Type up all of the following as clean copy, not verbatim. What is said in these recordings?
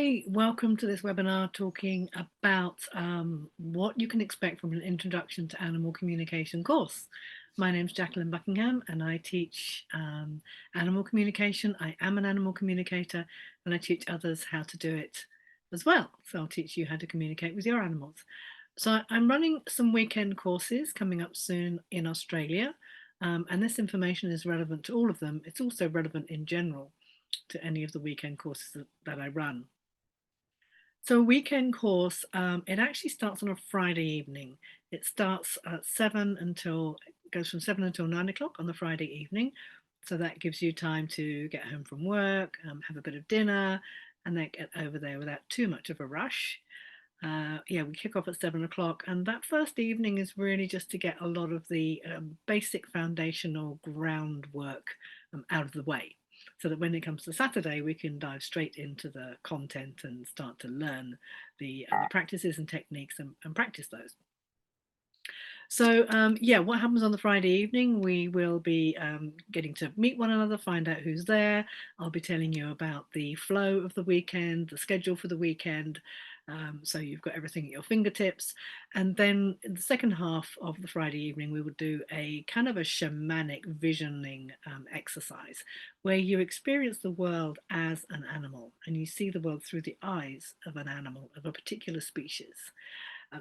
Hi, welcome to this webinar talking about what you can expect from an Introduction to Animal Communication course. My name is Jacqueline Buckingham and I teach animal communication. I am an animal communicator and I teach others how to do it as well. So I'll teach you how to communicate with your animals. So I'm running some weekend courses coming up soon in Australia, and this information is relevant to all of them. It's also relevant in general to any of the weekend courses that I run. So a weekend course, it actually starts on a Friday evening. It starts at 7 until, goes from 7 until 9 o'clock on the Friday evening. So that gives you time to get home from work, have a bit of dinner, and then get over there without too much of a rush. Yeah, we kick off at 7 o'clock, and that first evening is really just to get a lot of the basic foundational groundwork out of the way, so that when it comes to Saturday, we can dive straight into the content and start to learn the practices and techniques and practice those. So yeah, what happens on the Friday evening? We will be getting to meet one another, find out who's there. I'll be telling you about the flow of the weekend, the schedule for the weekend. So you've got everything at your fingertips. And then in the second half of the Friday evening, we will do a kind of a shamanic visioning exercise where you experience the world as an animal and you see the world through the eyes of an animal of a particular species.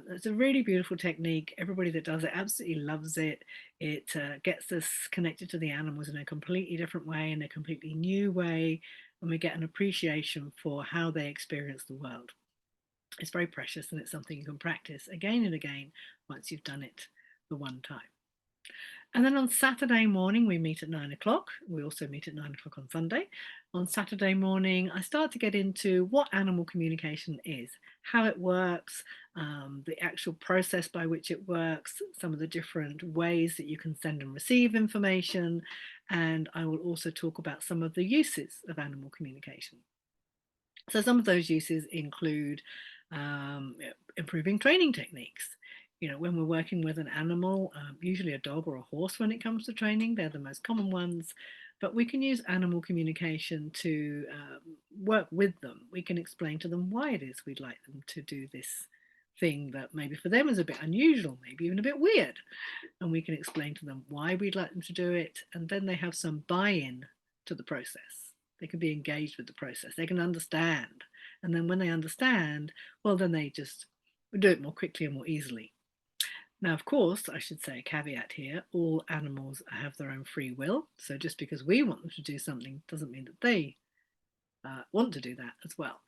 It's a really beautiful technique. Everybody that does it absolutely loves it. It gets us connected to the animals in a completely different way, in a completely new way, and we get an appreciation for how they experience the world. It's very precious and it's something you can practice again and again once you've done it the one time. And then on Saturday morning, we meet at 9 o'clock. We also meet at 9 o'clock on Sunday. On Saturday morning, I start to get into what animal communication is, how it works, the actual process by which it works, some of the different ways that you can send and receive information. And I will also talk about some of the uses of animal communication. So some of those uses include improving training techniques. You know, when we're working with an animal, usually a dog or a horse when it comes to training, they're the most common ones, but we can use animal communication to work with them. We can explain to them why it is we'd like them to do this thing that maybe for them is a bit unusual, maybe even a bit weird. And we can explain to them why we'd like them to do it. And then they have some buy-in to the process. They can be engaged with the process. They can understand. And then when they understand, well, then they just do it more quickly and more easily. Now, of course, I should say a caveat here, all animals have their own free will. So just because we want them to do something doesn't mean that they want to do that as well.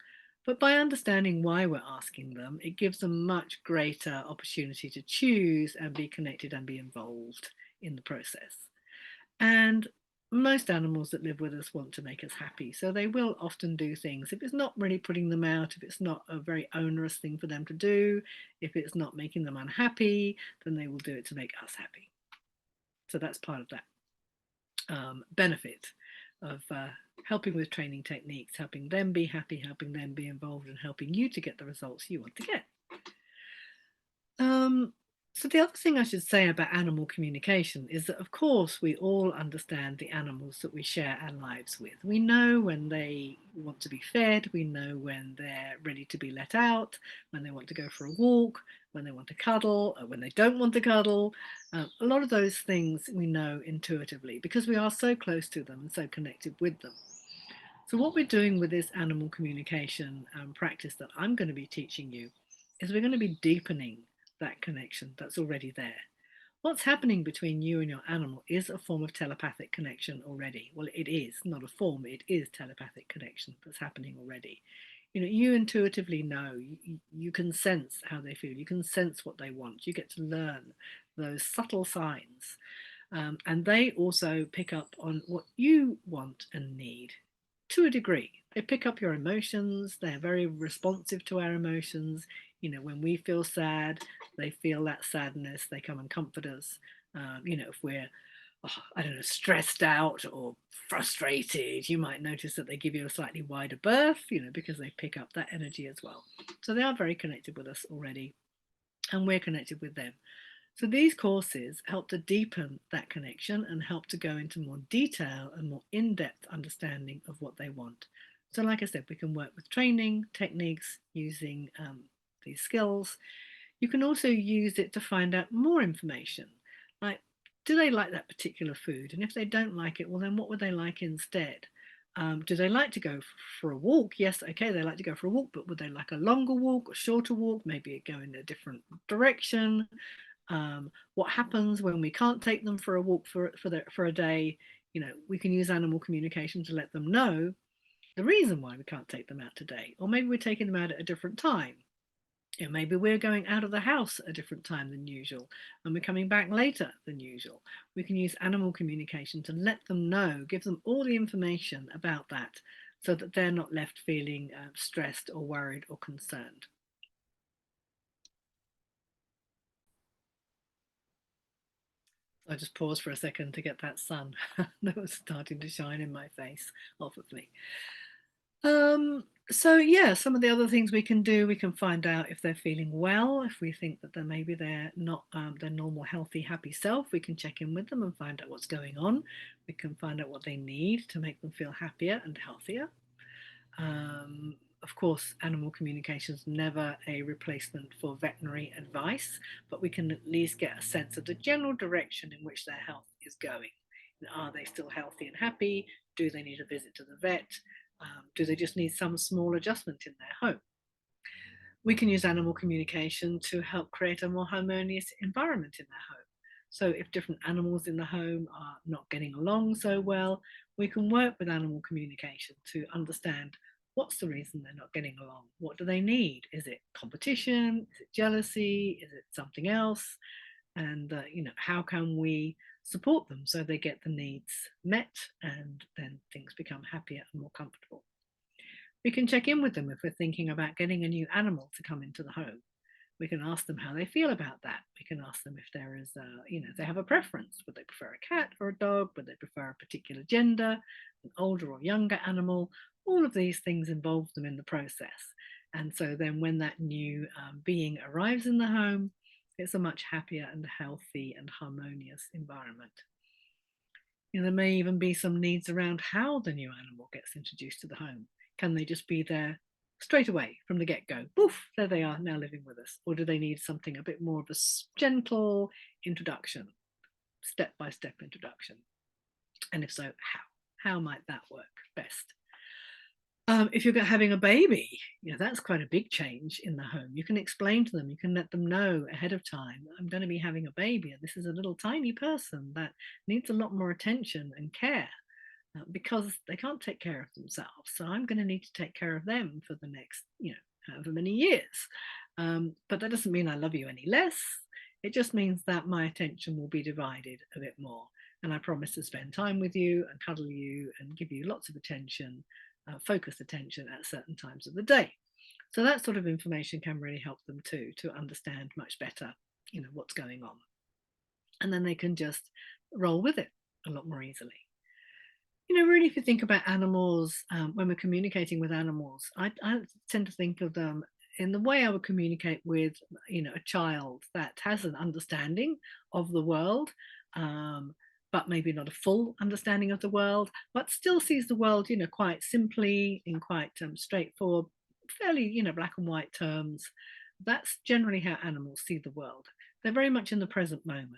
But by understanding why we're asking them, it gives them much greater opportunity to choose and be connected and be involved in the process. And most animals that live with us want to make us happy. So they will often do things. If it's not really putting them out, if it's not a very onerous thing for them to do, if it's not making them unhappy, then they will do it to make us happy. So that's part of that benefit of helping with training techniques, helping them be happy, helping them be involved, and helping you to get the results you want to get. Um, so the other thing I should say about animal communication is that, of course, we all understand the animals that we share our lives with. We know when they want to be fed, we know when they're ready to be let out, when they want to go for a walk, when they want to cuddle, or when they don't want to cuddle. A lot of those things we know intuitively because we are so close to them and so connected with them. So what we're doing with this animal communication practice that I'm going to be teaching you is we're going to be deepening that connection that's already there. What's happening between you and your animal is a form of telepathic connection already. Well, it is not a form, it is telepathic connection that's happening already. You know, you intuitively know, you can sense how they feel, you can sense what they want, you get to learn those subtle signs. And they also pick up on what you want and need to a degree. They pick up your emotions, they're very responsive to our emotions. You know, when we feel sad, they feel that sadness, they come and comfort us. You know, if we're, I don't know, stressed out or frustrated, you might notice that they give you a slightly wider berth, you know, because they pick up that energy as well. So they are very connected with us already, and we're connected with them. So these courses help to deepen that connection and help to go into more detail and more in-depth understanding of what they want. So like I said, we can work with training techniques using these skills. You can also use it to find out more information, like, do they like that particular food? And if they don't like it, well, then what would they like instead? Do they like to go for a walk? Yes, okay, they like to go for a walk, but would they like a longer walk or shorter walk? Maybe go in a different direction. What happens when we can't take them for a walk for a day? You know, we can use animal communication to let them know the reason why we can't take them out today, or maybe we're taking them out at a different time. You know, maybe we're going out of the house at a different time than usual and we're coming back later than usual. We can use animal communication to let them know, give them all the information about that so that they're not left feeling stressed or worried or concerned. I just paused for a second to get that sun that was starting to shine in my face off of me. So yeah, some of the other things we can do, we can find out if they're feeling well. If we think that maybe they're not their normal, healthy, happy self, we can check in with them and find out what's going on. We can find out what they need to make them feel happier and healthier. Of course, animal communication is never a replacement for veterinary advice, but we can at least get a sense of the general direction in which their health is going. Are they still healthy and happy? Do they need a visit to the vet? Do they just need some small adjustment in their home? We can use animal communication to help create a more harmonious environment in their home. So if different animals in the home are not getting along so well, we can work with animal communication to understand what's the reason they're not getting along. What do they need? Is it competition? Is it jealousy? Is it something else? And you know, how can we support them so they get the needs met and then things become happier and more comfortable? We can check in with them if we're thinking about getting a new animal to come into the home. We can ask them how they feel about that. We can ask them if there is, you know, if they have a preference. Would they prefer a cat or a dog? Would they prefer a particular gender, an older or younger animal? All of these things involve them in the process. And so then when that new being arrives in the home, it's a much happier and healthy and harmonious environment. You know, there may even be some needs around how the new animal gets introduced to the home. Can they just be there straight away from the get-go? Poof, there they are now living with us. Or do they need something a bit more of a gentle introduction, step-by-step introduction? And if so, how? How might that work best? If you're having a baby, you know, that's quite a big change in the home. You can explain to them, you can let them know ahead of time, I'm going to be having a baby, and this is a little tiny person that needs a lot more attention and care because they can't take care of themselves. So I'm going to need to take care of them for the next, you know, however many years. But that doesn't mean I love you any less. It just means that my attention will be divided a bit more. And I promise to spend time with you and cuddle you and give you lots of attention, focused attention at certain times of the day. So that sort of information can really help them too, to understand much better, you know, what's going on. And then they can just roll with it a lot more easily. You know, really, if you think about animals, when we're communicating with animals, I tend to think of them in the way I would communicate with, you know, a child that has an understanding of the world, but maybe not a full understanding of the world, but still sees the world, you know, quite simply, in quite straightforward, fairly, you know, black and white terms. That's generally how animals see the world. They're very much in the present moment.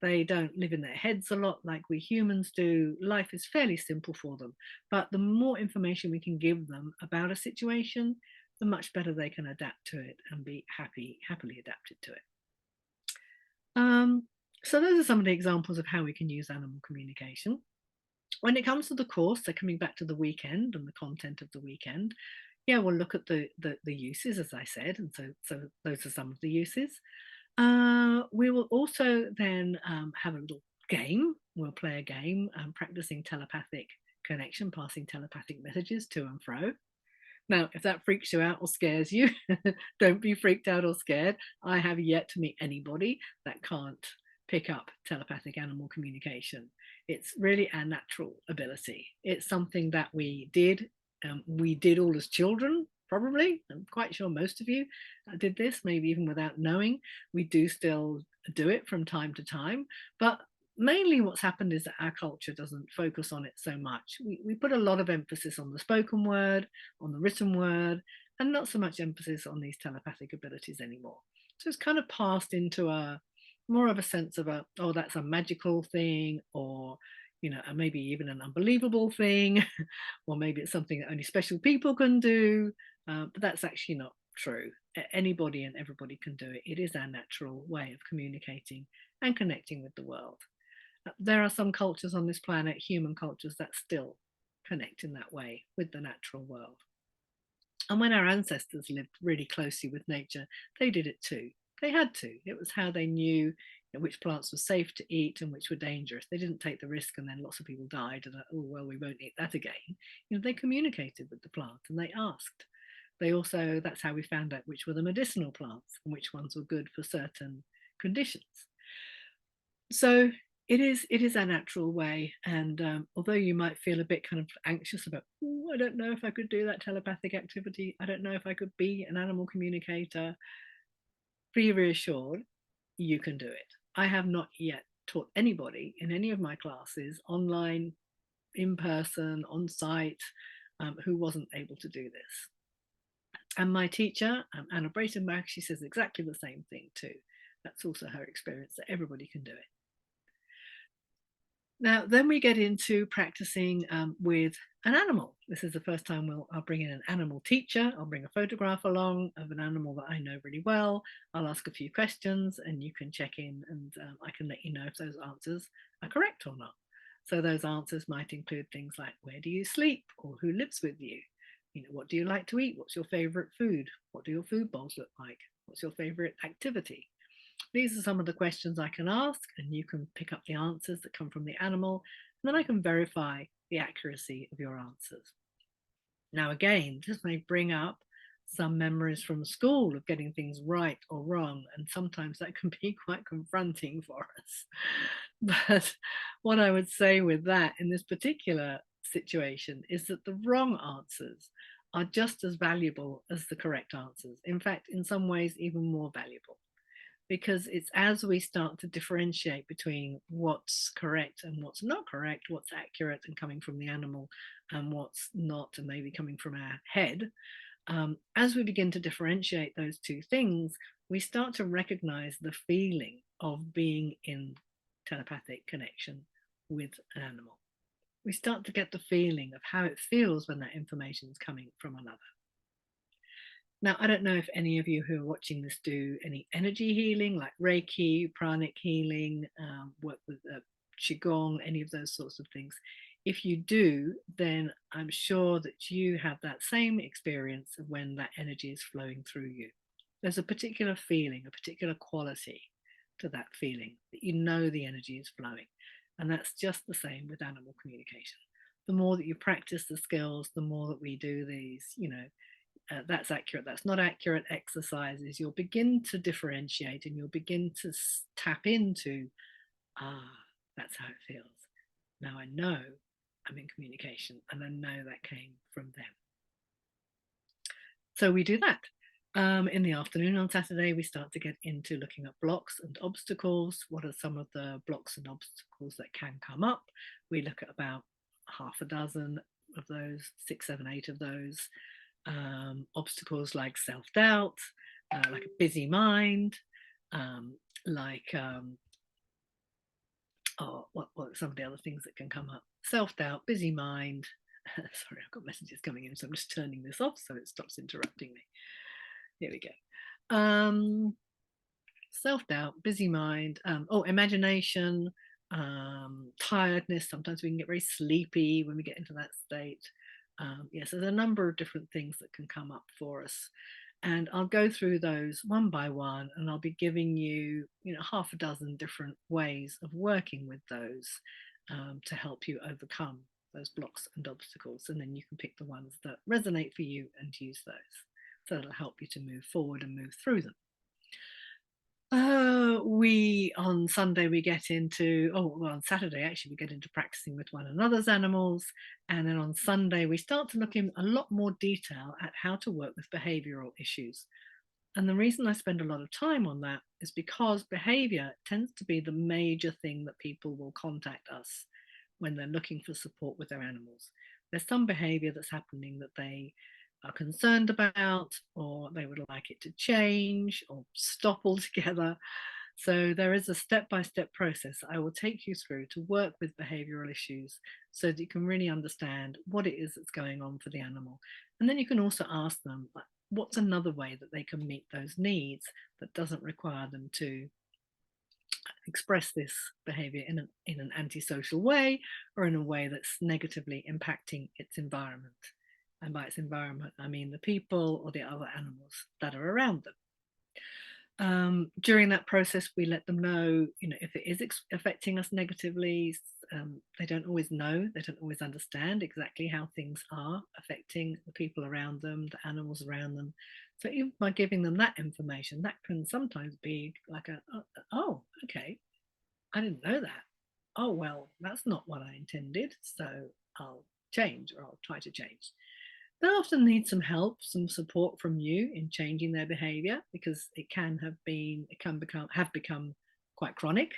They don't live in their heads a lot like we humans do. Life is fairly simple for them. But the more information we can give them about a situation, the much better they can adapt to it and be happily adapted to it. So those are some of the examples of how we can use animal communication. When it comes to the course, so coming back to the weekend and the content of the weekend, yeah, we'll look at the uses, as I said, and so those are some of the uses. We will also then have a little game. We'll play a game, practicing telepathic connection, passing telepathic messages to and fro. Now, if that freaks you out or scares you, don't be freaked out or scared. I have yet to meet anybody that can't pick up telepathic animal communication. It's really a natural ability. It's something that we did all as children, probably. I'm quite sure most of you did this, maybe even without knowing. We do still do it from time to time, but mainly what's happened is that our culture doesn't focus on it so much. We put a lot of emphasis on the spoken word, on the written word, and not so much emphasis on these telepathic abilities anymore. So it's kind of passed into a more of a sense of a, oh, that's a magical thing, or maybe even an unbelievable thing, or maybe it's something that only special people can do. But that's actually not true. Anybody and everybody can do it. It is our natural way of communicating and connecting with the world. There are some cultures on this planet, human cultures, that still connect in that way with the natural world. And when our ancestors lived really closely with nature, they did it too. They had to. It was how they knew which plants were safe to eat and which were dangerous. They didn't take the risk and then lots of people died and, oh, well, we won't eat that again. They communicated with the plant and they asked. They also, that's how we found out which were the medicinal plants and which ones were good for certain conditions. So it is a natural way, and although you might feel a bit kind of anxious about, I don't know if I could do that telepathic activity, I don't know if I could be an animal communicator, be reassured, you can do it. I have not yet taught anybody in any of my classes, online, in person, on site, who wasn't able to do this. And my teacher, Anna Breitenbach, she says exactly the same thing too. That's also her experience, that everybody can do it. Now, then we get into practicing with an animal. This is the first time I'll bring in an animal teacher. I'll bring a photograph along of an animal that I know really well. I'll ask a few questions and you can check in, and I can let you know if those answers are correct or not. So those answers might include things like, where do you sleep, or who lives with you? What do you like to eat? What's your favorite food? What do your food bowls look like? What's your favorite activity? These are some of the questions I can ask, and you can pick up the answers that come from the animal, and then I can verify the accuracy of your answers. Now, again, this may bring up some memories from school of getting things right or wrong, and sometimes that can be quite confronting for us. But what I would say with that in this particular situation is that the wrong answers are just as valuable as the correct answers. In fact, in some ways, even more valuable, because it's as we start to differentiate between what's correct and what's not correct, what's accurate and coming from the animal and what's not and maybe coming from our head, as we begin to differentiate those two things, we start to recognize the feeling of being in telepathic connection with an animal. We start to get the feeling of how it feels when that information is coming from another. Now, I don't know if any of you who are watching this do any energy healing, like Reiki, pranic healing, work with Qigong, any of those sorts of things. If you do, then I'm sure that you have that same experience of when that energy is flowing through you. There's a particular feeling, a particular quality to that feeling, that you know the energy is flowing. And that's just the same with animal communication. The more that you practice the skills, the more that we do these, that's accurate, that's not accurate exercises, you'll begin to differentiate and you'll begin to tap into, that's how it feels. Now I know I'm in communication and I know that came from them. So we do that. In the afternoon on Saturday, we start to get into looking at blocks and obstacles. What are some of the blocks and obstacles that can come up? We look at about half a dozen of those, 6, 7, 8 of those. Obstacles like self-doubt, like a busy mind, what are some of the other things that can come up? Self-doubt, busy mind. Sorry, I've got messages coming in, so I'm just turning this off so it stops interrupting me. Here we go. Self-doubt, busy mind, imagination, tiredness. Sometimes we can get very sleepy when we get into that state. Yes, there's a number of different things that can come up for us. And I'll go through those one by one, and I'll be giving you, half a dozen different ways of working with those to help you overcome those blocks and obstacles. And then you can pick the ones that resonate for you and use those. So it'll help you to move forward and move through them. On Sunday we get into, on Saturday actually we get into practicing with one another's animals, and then on Sunday we start to look in a lot more detail at how to work with behavioral issues. And the reason I spend a lot of time on that is because behavior tends to be the major thing that people will contact us when they're looking for support with their animals. There's some behavior that's happening that they are concerned about, or they would like it to change or stop altogether. So there is a step-by-step process I will take you through to work with behavioral issues so that you can really understand what it is that's going on for the animal. And then you can also ask them, what's another way that they can meet those needs that doesn't require them to express this behavior in an antisocial way or in a way that's negatively impacting its environment. And by its environment, I mean the people or the other animals that are around them. During that process, we let them know, if it is affecting us negatively. They don't always know, they don't always understand exactly how things are affecting the people around them, the animals around them. So even by giving them that information, that can sometimes be like oh, okay, I didn't know that. Oh, well, that's not what I intended. So I'll change, or I'll try to change. They often need some help, some support from you in changing their behavior, because it can have become quite chronic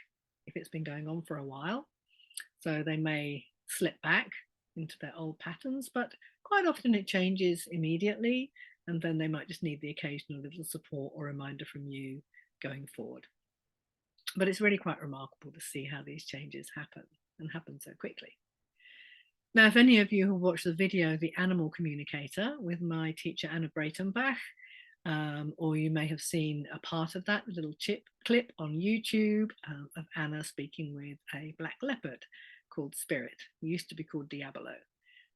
if it's been going on for a while. So they may slip back into their old patterns, but quite often it changes immediately, and then they might just need the occasional little support or reminder from you going forward. But it's really quite remarkable to see how these changes happen, and happen so quickly. Now, if any of you have watched the video, The Animal Communicator, with my teacher Anna Breitenbach, or you may have seen a part of that little clip on YouTube of Anna speaking with a black leopard called Spirit, who used to be called Diabolo.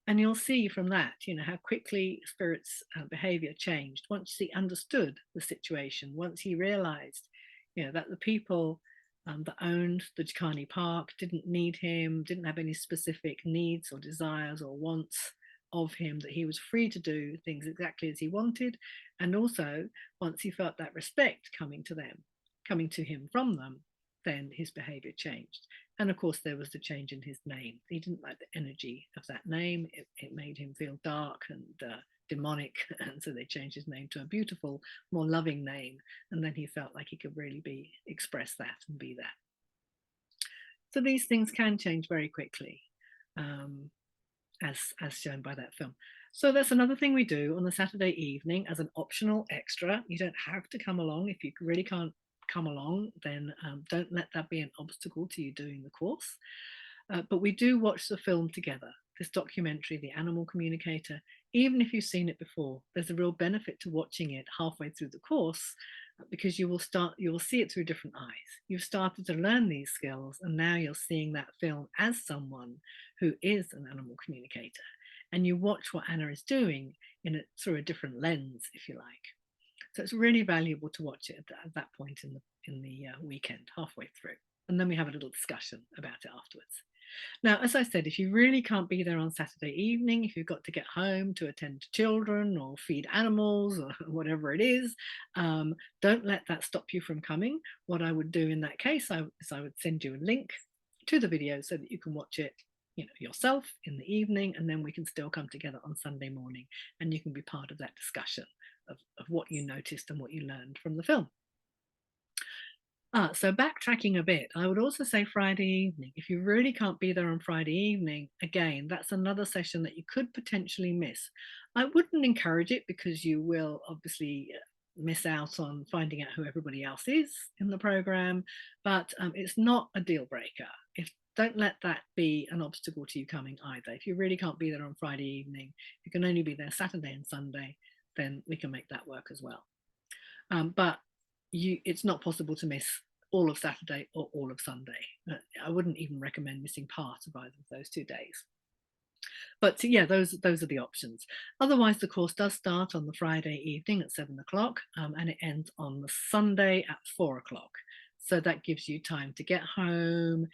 And you'll see from that, how quickly Spirit's behavior changed once he understood the situation, once he realized, that the people that owned the Jacani Park didn't need him, didn't have any specific needs or desires or wants of him, that he was free to do things exactly as he wanted. And also, once he felt that respect coming to him from them, then his behavior changed. And of course, there was the change in his name. He didn't like the energy of that name. It made him feel dark and demonic. And so they changed his name to a beautiful, more loving name. And then he felt like he could really express that and be that. So these things can change very quickly, as shown by that film. So that's another thing we do on a Saturday evening as an optional extra. You don't have to come along. If you really can't come along, then don't let that be an obstacle to you doing the course. But we do watch the film together, this documentary, The Animal Communicator. Even if you've seen it before, there's a real benefit to watching it halfway through the course, because you will see it through different eyes. You've started to learn these skills, and now you're seeing that film as someone who is an animal communicator. And you watch what Anna is doing through a different lens, if you like. So it's really valuable to watch it at that point in the weekend, halfway through. And then we have a little discussion about it afterwards. Now, as I said, if you really can't be there on Saturday evening, if you've got to get home to attend to children or feed animals or whatever it is, don't let that stop you from coming. What I would do in that case is I would send you a link to the video so that you can watch it yourself in the evening, and then we can still come together on Sunday morning and you can be part of that discussion of what you noticed and what you learned from the film. So backtracking a bit, I would also say Friday evening. If you really can't be there on Friday evening, again, that's another session that you could potentially miss. I wouldn't encourage it, because you will obviously miss out on finding out who everybody else is in the program, but it's not a deal breaker. Don't let that be an obstacle to you coming either. If you really can't be there on Friday evening, you can only be there Saturday and Sunday, then we can make that work as well. But it's not possible to miss all of Saturday or all of Sunday. I wouldn't even recommend missing part of either of those 2 days. But yeah, those are the options. Otherwise, the course does start on the Friday evening at 7 o'clock, and it ends on the Sunday at 4 o'clock. So that gives you time to get home,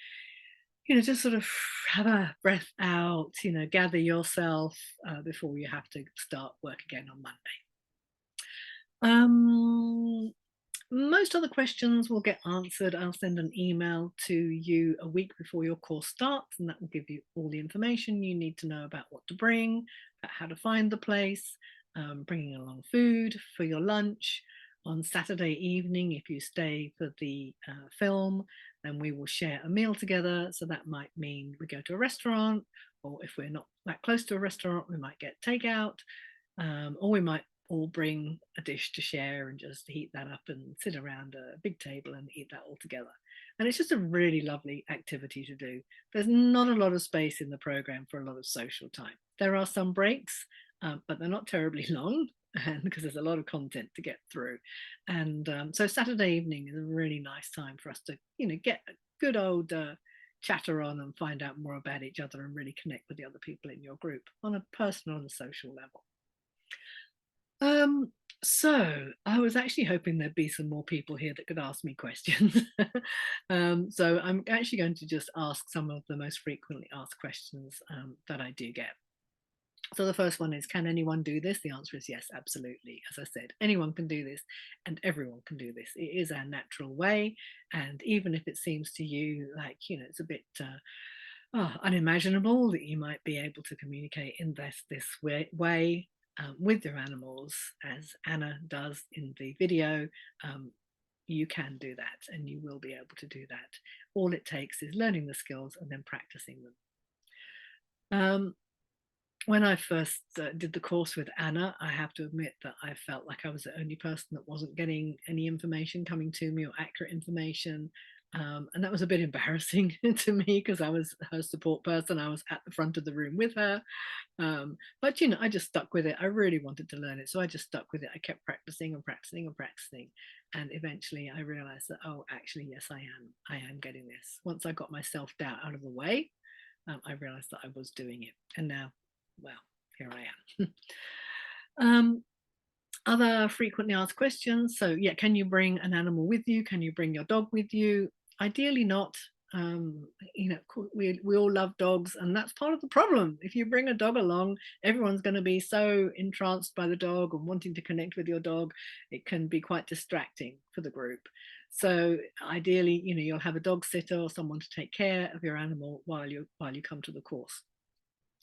just sort of have a breath out, gather yourself before you have to start work again on Monday. Most other questions will get answered. I'll send an email to you a week before your course starts, and that will give you all the information you need to know about what to bring, how to find the place, bringing along food for your lunch, On Saturday evening, if you stay for the film, then we will share a meal together. So that might mean we go to a restaurant, or if we're not that close to a restaurant, we might get takeout, or we might all bring a dish to share and just heat that up and sit around a big table and eat that all together. And it's just a really lovely activity to do. There's not a lot of space in the program for a lot of social time. There are some breaks, but they're not terribly long, and because there's a lot of content to get through. And so Saturday evening is a really nice time for us to, get a good old chatter on and find out more about each other and really connect with the other people in your group on a personal and social level. So I was actually hoping there'd be some more people here that could ask me questions. So I'm actually going to just ask some of the most frequently asked questions that I do get. So the first one is, can anyone do this? The answer is yes, absolutely. As I said, anyone can do this and everyone can do this. It is our natural way. And even if it seems to you like, it's a bit unimaginable that you might be able to communicate in this way with your animals, as Anna does in the video, you can do that and you will be able to do that. All it takes is learning the skills and then practicing them. When I first did the course with Anna, I have to admit that I felt like I was the only person that wasn't getting any information coming to me, or accurate information. And that was a bit embarrassing to me because I was her support person. I was at the front of the room with her. But I just stuck with it. I really wanted to learn it. So I just stuck with it. I kept practicing and practicing and practicing. And eventually I realized that, oh, actually, yes, I am getting this. Once I got my self-doubt out of the way, I realized that I was doing it. And now, well, here I am. Other frequently asked questions. So yeah, can you bring an animal with you? Can you bring your dog with you? Ideally not. We all love dogs, and that's part of the problem. If you bring a dog along, everyone's going to be so entranced by the dog and wanting to connect with your dog, it can be quite distracting for the group. So ideally, you'll have a dog sitter or someone to take care of your animal while you come to the course.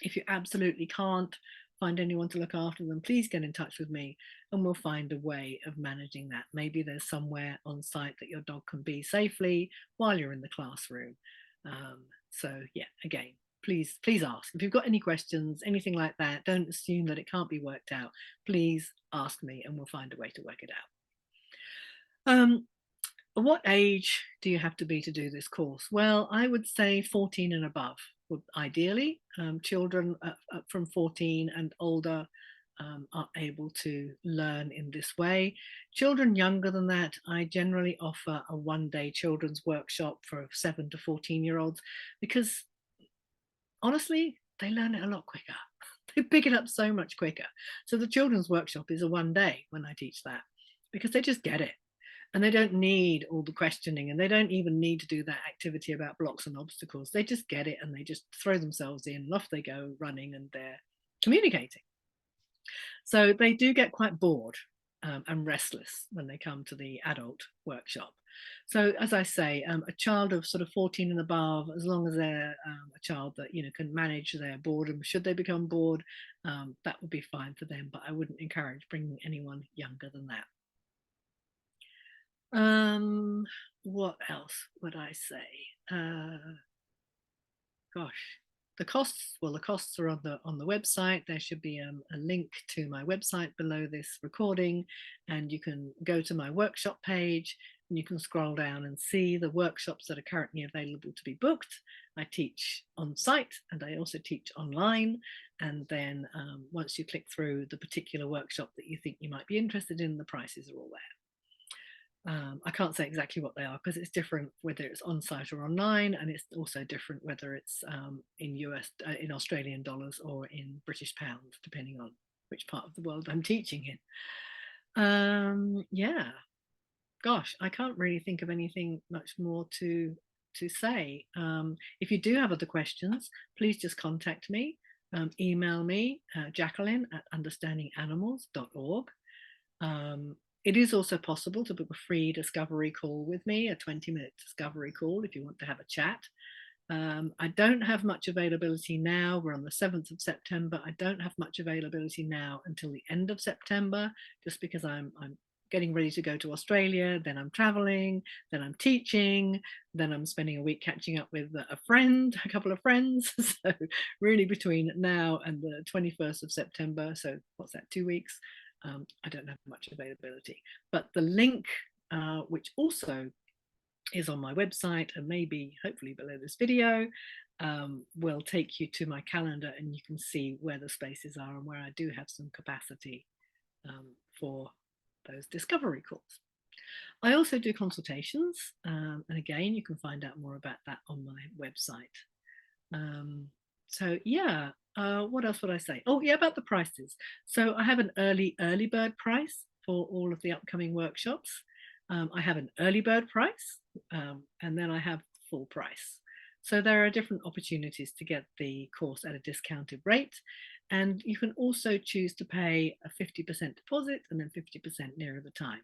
If you absolutely can't find anyone to look after them, please get in touch with me and we'll find a way of managing that. Maybe there's somewhere on site that your dog can be safely while you're in the classroom. So yeah, again, please ask. If you've got any questions, anything like that, don't assume that it can't be worked out. Please ask me and we'll find a way to work it out. What age do you have to be to do this course? Well, I would say 14 and above would ideally. Children from 14 and older are able to learn in this way. Children younger than that, I generally offer a one-day children's workshop for 7 to 14-year-olds because honestly, they learn it a lot quicker. They pick it up so much quicker. So the children's workshop is a one day when I teach that because they just get it. And they don't need all the questioning, and they don't even need to do that activity about blocks and obstacles. They just get it and they just throw themselves in and off they go running and they're communicating. So they do get quite bored and restless when they come to the adult workshop. So as I say, a child of sort of 14 and above, as long as they're a child that can manage their boredom, should they become bored, that would be fine for them. But I wouldn't encourage bringing anyone younger than that. What else would I say? Gosh, the costs. Well, the costs are on the website. There should be a link to my website below this recording, and you can go to my workshop page and you can scroll down and see the workshops that are currently available to be booked. I teach on site and I also teach online. And then once you click through the particular workshop that you think you might be interested in, the prices are all there. I can't say exactly what they are because it's different whether it's on site or online, and it's also different whether it's in Australian dollars or in British pounds, depending on which part of the world I'm teaching in. Yeah, gosh, I can't really think of anything much more to say. If you do have other questions, please just contact me. Email me, Jacqueline at understandinganimals.org. It is also possible to book a free discovery call with me, a 20-minute discovery call if you want to have a chat. I don't have much availability now. We're on the 7th of September. I don't have much availability now until the end of September, just because I'm getting ready to go to Australia, then I'm traveling, then I'm teaching, then I'm spending a week catching up with a couple of friends. So really between now and the 21st of September, so what's that, 2 weeks, I don't have much availability. But the link, which also is on my website and maybe hopefully below this video, will take you to my calendar, and you can see where the spaces are and where I do have some capacity for those discovery calls. I also do consultations, and again, you can find out more about that on my website. So yeah, what else would I say? Oh yeah, about the prices. So I have an early bird price for all of the upcoming workshops. I have an early bird price, and then I have full price. So there are different opportunities to get the course at a discounted rate. And you can also choose to pay a 50% deposit and then 50% nearer the time.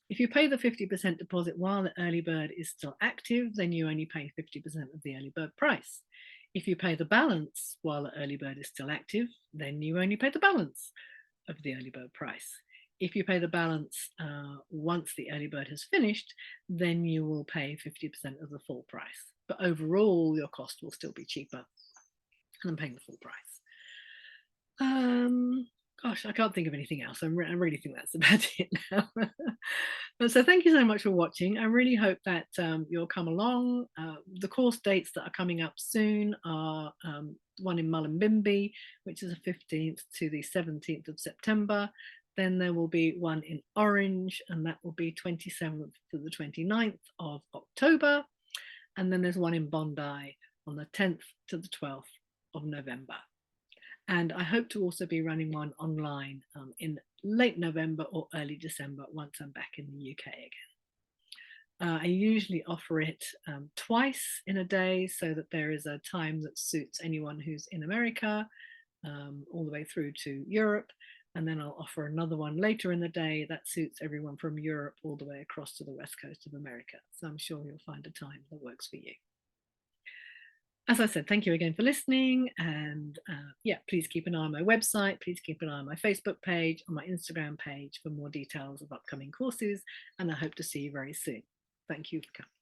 If you pay the 50% deposit while the early bird is still active, then you only pay 50% of the early bird price. If you pay the balance while the early bird is still active, then you only pay the balance of the early bird price. If you pay the balance once the early bird has finished, then you will pay 50% of the full price. But overall, your cost will still be cheaper than paying the full price. Gosh, I can't think of anything else. I really think that's about it now. So thank you so much for watching. I really hope that you'll come along. The course dates that are coming up soon are one in Mullumbimby, which is the 15th to the 17th of September. Then there will be one in Orange, and that will be 27th to the 29th of October. And then there's one in Bondi on the 10th to the 12th of November. And I hope to also be running one online in late November or early December once I'm back in the UK again. I usually offer it twice in a day so that there is a time that suits anyone who's in America all the way through to Europe. And then I'll offer another one later in the day that suits everyone from Europe all the way across to the west coast of America. So I'm sure you'll find a time that works for you. As I said, thank you again for listening. And yeah, please keep an eye on my website. Please keep an eye on my Facebook page, on my Instagram page for more details of upcoming courses. And I hope to see you very soon. Thank you for coming.